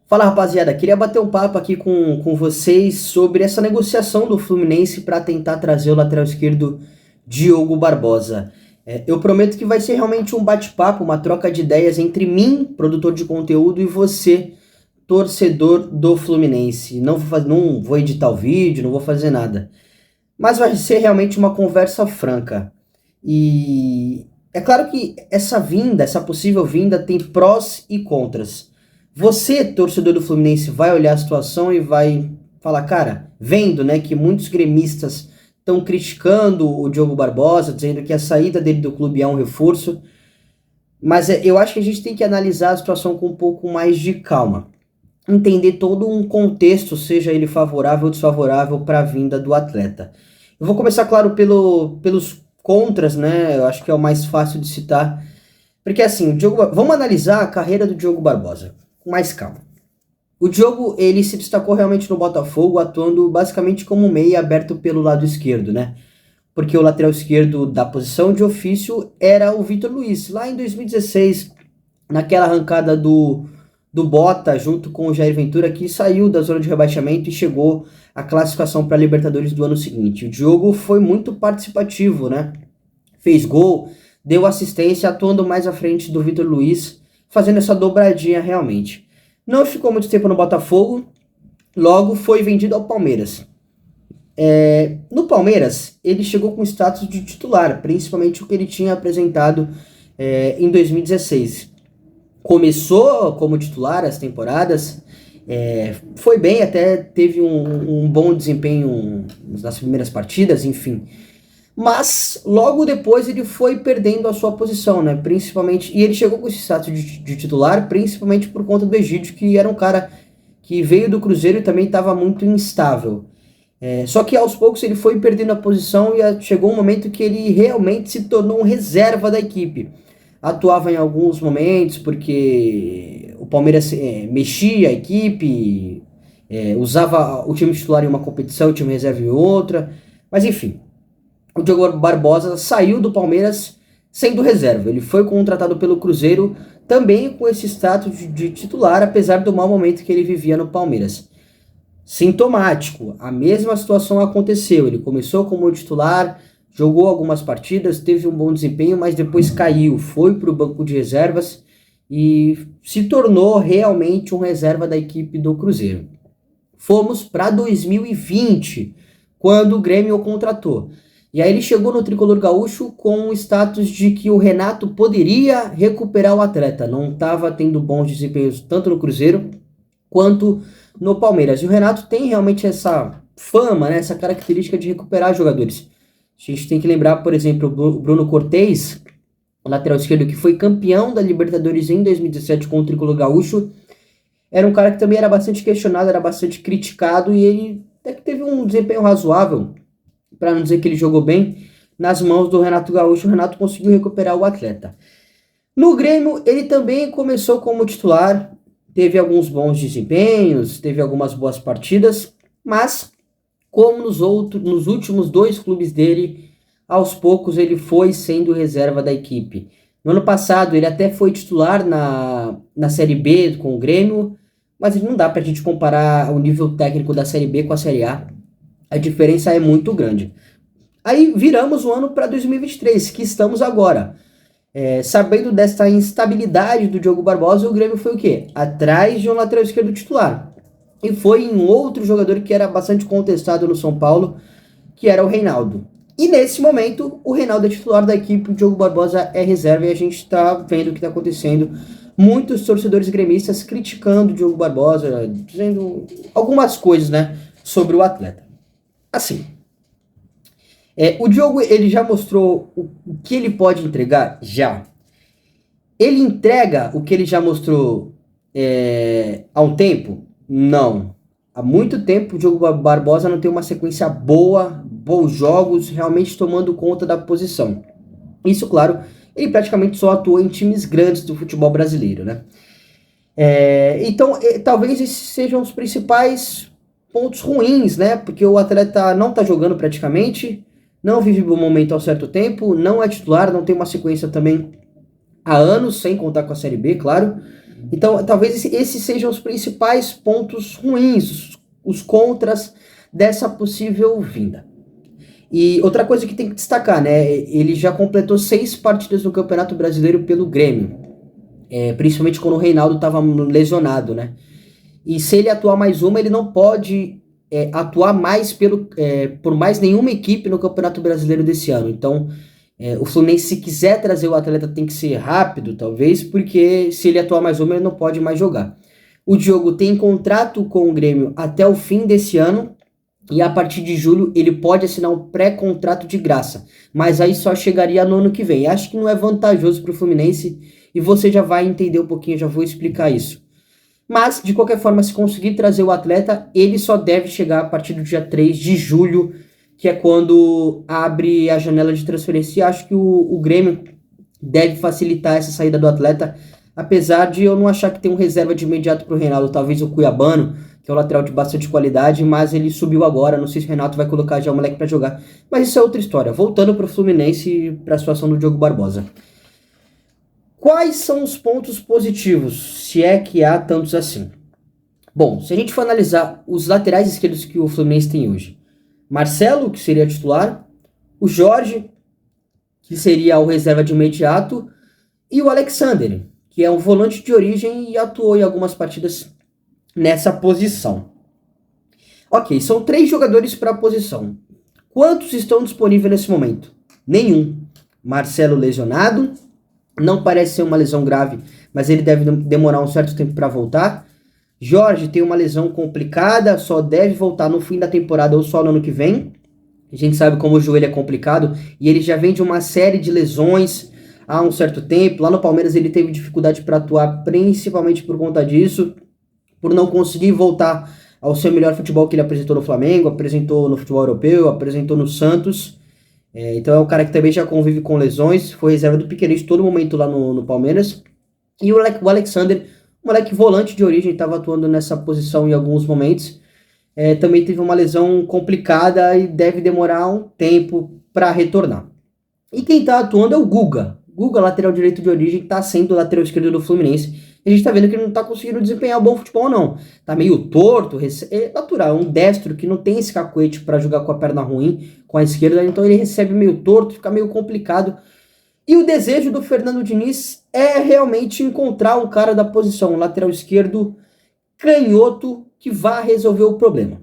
Fala rapaziada, queria bater um papo aqui com vocês sobre essa negociação do Fluminense para tentar trazer o lateral esquerdo Diogo Barbosa. Eu prometo que vai ser realmente um bate-papo, uma troca de ideias entre mim, produtor de conteúdo, e você, torcedor do Fluminense. Não vou editar o vídeo, não vou fazer nada. Mas vai ser realmente uma conversa franca. E é claro que essa possível vinda, tem prós e contras. Você, torcedor do Fluminense, vai olhar a situação e vai falar, cara, vendo, né, que muitos gremistas estão criticando o Diogo Barbosa, dizendo que a saída dele do clube é um reforço, mas eu acho que a gente tem que analisar a situação com um pouco mais de calma. Entender todo um contexto, seja ele favorável ou desfavorável para a vinda do atleta. Eu vou começar, claro, pelos contras, né? Eu acho que é o mais fácil de citar. Porque assim, vamos analisar a carreira do Diogo Barbosa com mais calma. O Diogo, ele se destacou realmente no Botafogo, atuando basicamente como meia aberto pelo lado esquerdo, né? Porque o lateral esquerdo da posição de ofício era o Vitor Luiz. Lá em 2016, naquela arrancada do Bota, junto com o Jair Ventura, que saiu da zona de rebaixamento e chegou à classificação para a Libertadores do ano seguinte. O Diogo foi muito participativo, né? Fez gol, deu assistência, atuando mais à frente do Vitor Luiz, fazendo essa dobradinha realmente. Não ficou muito tempo no Botafogo, logo foi vendido ao Palmeiras. No Palmeiras, ele chegou com status de titular, principalmente o que ele tinha apresentado em 2016. Começou como titular as temporadas, foi bem, até teve um bom desempenho nas primeiras partidas, enfim. Mas logo depois ele foi perdendo a sua posição, né? Principalmente, e ele chegou com esse status de titular, principalmente por conta do Egídio, que era um cara que veio do Cruzeiro e também estava muito instável. Só que aos poucos ele foi perdendo a posição e chegou um momento que ele realmente se tornou um reserva da equipe. Atuava em alguns momentos porque o Palmeiras mexia a equipe, usava o time titular em uma competição, o time reserva em outra, mas enfim. O Diogo Barbosa saiu do Palmeiras sendo reserva. Ele foi contratado pelo Cruzeiro também com esse status de titular, apesar do mau momento que ele vivia no Palmeiras. Sintomático, a mesma situação aconteceu. Ele começou como titular, jogou algumas partidas, teve um bom desempenho, mas depois caiu, foi para o banco de reservas e se tornou realmente um reserva da equipe do Cruzeiro. Fomos para 2020, quando o Grêmio o contratou. E aí ele chegou no Tricolor Gaúcho com o status de que o Renato poderia recuperar o atleta. Não estava tendo bons desempenhos tanto no Cruzeiro quanto no Palmeiras. E o Renato tem realmente essa fama, né, essa característica de recuperar jogadores. A gente tem que lembrar, por exemplo, o Bruno Cortez, o lateral esquerdo que foi campeão da Libertadores em 2017 com o Tricolor Gaúcho. Era um cara que também era bastante questionado, era bastante criticado e ele até que teve um desempenho razoável, para não dizer que ele jogou bem, nas mãos do Renato Gaúcho. O Renato conseguiu recuperar o atleta. No Grêmio, ele também começou como titular, teve alguns bons desempenhos, teve algumas boas partidas, mas, como nos últimos dois clubes dele, aos poucos ele foi sendo reserva da equipe. No ano passado, ele até foi titular na Série B com o Grêmio, mas não dá para a gente comparar o nível técnico da Série B com a Série A. A diferença é muito grande. Aí viramos o ano para 2023, que estamos agora. Sabendo dessa instabilidade do Diogo Barbosa, o Grêmio foi o quê? Atrás de um lateral esquerdo titular. E foi em outro jogador que era bastante contestado no São Paulo, que era o Reinaldo. E nesse momento, o Reinaldo é titular da equipe, o Diogo Barbosa é reserva e a gente está vendo o que está acontecendo. Muitos torcedores gremistas criticando o Diogo Barbosa, dizendo algumas coisas, né, sobre o atleta. Assim, o Diogo, ele já mostrou o que ele pode entregar? Já. Ele entrega o que ele já mostrou há um tempo? Não. Há muito tempo o Diogo Barbosa não tem uma sequência boa, bons jogos, realmente tomando conta da posição. Isso, claro, ele praticamente só atuou em times grandes do futebol brasileiro, né? Então, talvez esses sejam os principais pontos ruins, né? Porque o atleta não tá jogando praticamente, não vive bom momento há um certo tempo, não é titular, não tem uma sequência também há anos, sem contar com a Série B, claro. Então, talvez esses sejam os principais pontos ruins, os contras dessa possível vinda. E outra coisa que tem que destacar, né? Ele já completou 6 partidas no Campeonato Brasileiro pelo Grêmio. Principalmente quando o Reinaldo estava lesionado, né? E se ele atuar mais uma, ele não pode atuar mais por mais nenhuma equipe no Campeonato Brasileiro desse ano. Então, o Fluminense, se quiser trazer o atleta, tem que ser rápido, talvez, porque se ele atuar mais uma, ele não pode mais jogar. O Diogo tem contrato com o Grêmio até o fim desse ano, e a partir de julho ele pode assinar um pré-contrato de graça, mas aí só chegaria no ano que vem. Acho que não é vantajoso para o Fluminense, e você já vai entender um pouquinho, já vou explicar isso. Mas, de qualquer forma, se conseguir trazer o atleta, ele só deve chegar a partir do dia 3 de julho, que é quando abre a janela de transferência. E acho que o Grêmio deve facilitar essa saída do atleta, apesar de eu não achar que tem um reserva de imediato para o Reinaldo. Talvez o Cuiabano, que é um lateral de bastante qualidade, mas ele subiu agora. Não sei se o Renato vai colocar já o moleque para jogar. Mas isso é outra história. Voltando para o Fluminense e para a situação do Diogo Barbosa. Quais são os pontos positivos, se é que há tantos assim? Bom, se a gente for analisar os laterais esquerdos que o Fluminense tem hoje, Marcelo, que seria titular, o Jorge, que seria o reserva de imediato, e o Alexander, que é um volante de origem e atuou em algumas partidas nessa posição. Ok, são 3 jogadores para a posição. Quantos estão disponíveis nesse momento? Nenhum. Marcelo lesionado. Não parece ser uma lesão grave, mas ele deve demorar um certo tempo para voltar. Jorge tem uma lesão complicada, só deve voltar no fim da temporada ou só no ano que vem. A gente sabe como o joelho é complicado e ele já vem de uma série de lesões há um certo tempo. Lá no Palmeiras ele teve dificuldade para atuar, principalmente por conta disso, por não conseguir voltar ao seu melhor futebol que ele apresentou no Flamengo, apresentou no futebol europeu, apresentou no Santos. Então é um cara que também já convive com lesões, foi reserva do Piquerez todo momento lá no Palmeiras. E o Alexander, moleque volante de origem, estava atuando nessa posição em alguns momentos. Também teve uma lesão complicada e deve demorar um tempo para retornar. E quem está atuando é o Guga. Guga, lateral direito de origem, está sendo o lateral esquerdo do Fluminense. E a gente está vendo que ele não está conseguindo desempenhar bom futebol, não. Tá meio torto, é natural, é um destro que não tem esse cacuete para jogar com a perna ruim, com a esquerda, então ele recebe meio torto, fica meio complicado. E o desejo do Fernando Diniz é realmente encontrar um cara da posição, um lateral esquerdo canhoto que vá resolver o problema.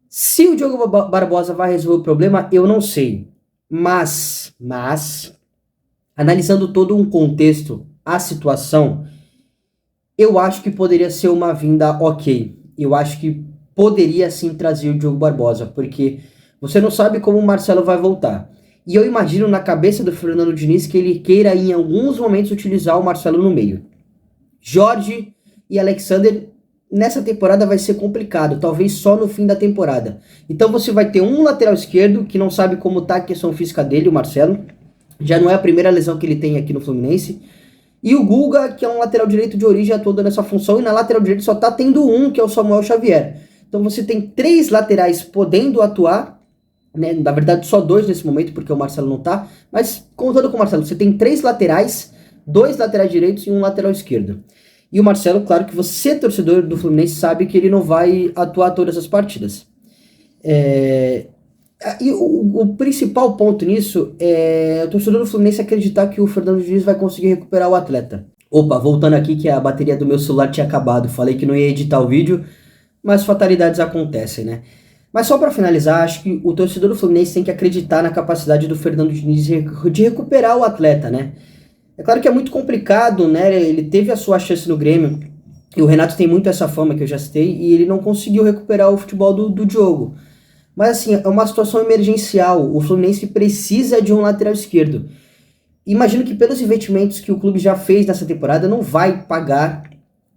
Se o Diogo Barbosa vai resolver o problema, eu não sei. Mas analisando todo um contexto, a situação, eu acho que poderia ser uma vinda ok. Eu acho que poderia sim trazer o Diogo Barbosa, porque você não sabe como o Marcelo vai voltar. E eu imagino na cabeça do Fernando Diniz que ele queira em alguns momentos utilizar o Marcelo no meio. Jorge e Alexander nessa temporada vai ser complicado, talvez só no fim da temporada. Então você vai ter um lateral esquerdo que não sabe como tá a questão física dele, o Marcelo. Já não é a primeira lesão que ele tem aqui no Fluminense. E o Guga, que é um lateral direito de origem, atuando nessa função, e na lateral direita só tá tendo um, que é o Samuel Xavier. Então você tem 3 laterais podendo atuar, né? Na verdade só 2 nesse momento, porque o Marcelo não tá, mas contando com o Marcelo, você tem 3 laterais, 2 laterais direitos e um lateral esquerdo. E o Marcelo, claro que você, torcedor do Fluminense, sabe que ele não vai atuar todas as partidas. E o principal ponto nisso é o torcedor do Fluminense acreditar que o Fernando Diniz vai conseguir recuperar o atleta. Opa, voltando aqui que a bateria do meu celular tinha acabado. Falei que não ia editar o vídeo, mas fatalidades acontecem, né? Mas só para finalizar, acho que o torcedor do Fluminense tem que acreditar na capacidade do Fernando Diniz de recuperar o atleta, né? É claro que é muito complicado, né? Ele teve a sua chance no Grêmio, e o Renato tem muito essa fama que eu já citei, e ele não conseguiu recuperar o futebol do Diogo. Mas assim, é uma situação emergencial. O Fluminense precisa de um lateral esquerdo. Imagino que pelos investimentos que o clube já fez nessa temporada, não vai pagar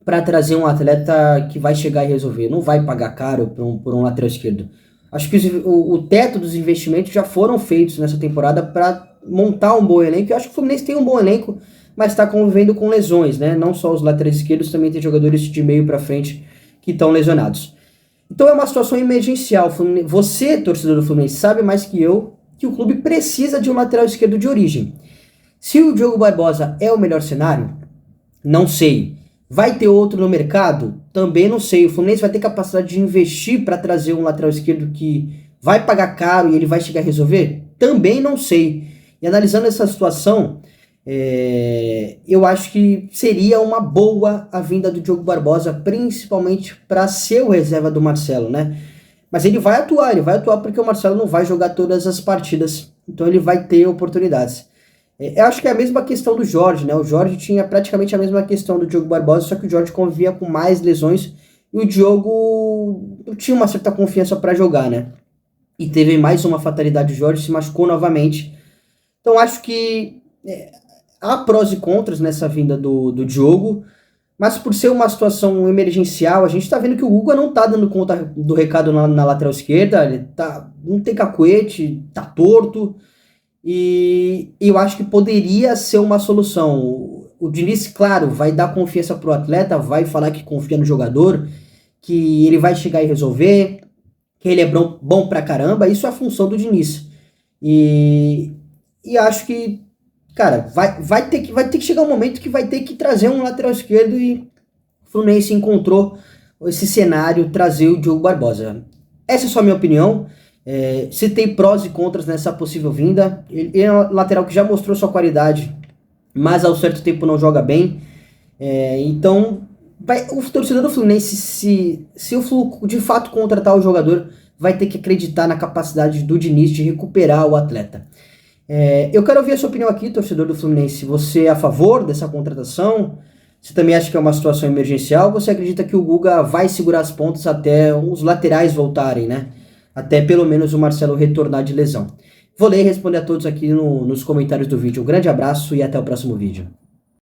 para trazer um atleta que vai chegar e resolver. Não vai pagar caro por um lateral esquerdo. Acho que o teto dos investimentos já foram feitos nessa temporada para montar um bom elenco. Eu acho que o Fluminense tem um bom elenco, mas está convivendo com lesões, né? Não só os laterais esquerdos, também tem jogadores de meio para frente que estão lesionados. Então é uma situação emergencial. Você, torcedor do Fluminense, sabe mais que eu que o clube precisa de um lateral esquerdo de origem. Se o Diogo Barbosa é o melhor cenário, não sei. Vai ter outro no mercado? Também não sei. O Fluminense vai ter capacidade de investir para trazer um lateral esquerdo que vai pagar caro e ele vai chegar a resolver? Também não sei. E analisando essa situação, eu acho que seria uma boa a vinda do Diogo Barbosa, principalmente para ser o reserva do Marcelo, né? Mas ele vai atuar porque o Marcelo não vai jogar todas as partidas, então ele vai ter oportunidades. Eu acho que é a mesma questão do Jorge, né? O Jorge tinha praticamente a mesma questão do Diogo Barbosa, só que o Jorge convivia com mais lesões e o Diogo não tinha uma certa confiança para jogar, né? E teve mais uma fatalidade, o Jorge se machucou novamente. Então acho que há prós e contras nessa vinda do Diogo, mas por ser uma situação emergencial, a gente tá vendo que o Guga não tá dando conta do recado na lateral esquerda, ele não tem cacuete, tá torto. E eu acho que poderia ser uma solução. O Diniz, claro, vai dar confiança pro atleta, vai falar que confia no jogador, que ele vai chegar e resolver, que ele é bom pra caramba. Isso é a função do Diniz. E, e acho que, cara, vai ter que chegar um momento que vai ter que trazer um lateral esquerdo e o Fluminense encontrou esse cenário, trazer o Diogo Barbosa. Essa é só a minha opinião. Se tem prós e contras nessa possível vinda. Ele é um lateral que já mostrou sua qualidade, mas ao certo tempo não joga bem. Então, o torcedor do Fluminense, se o Flu de fato contratar o jogador, vai ter que acreditar na capacidade do Diniz de recuperar o atleta. Eu quero ouvir a sua opinião aqui, torcedor do Fluminense. Você é a favor dessa contratação? Você também acha que é uma situação emergencial? Você acredita que o Guga vai segurar as pontas até os laterais voltarem, né? Até pelo menos o Marcelo retornar de lesão. Vou ler e responder a todos aqui nos comentários do vídeo. Um grande abraço e até o próximo vídeo.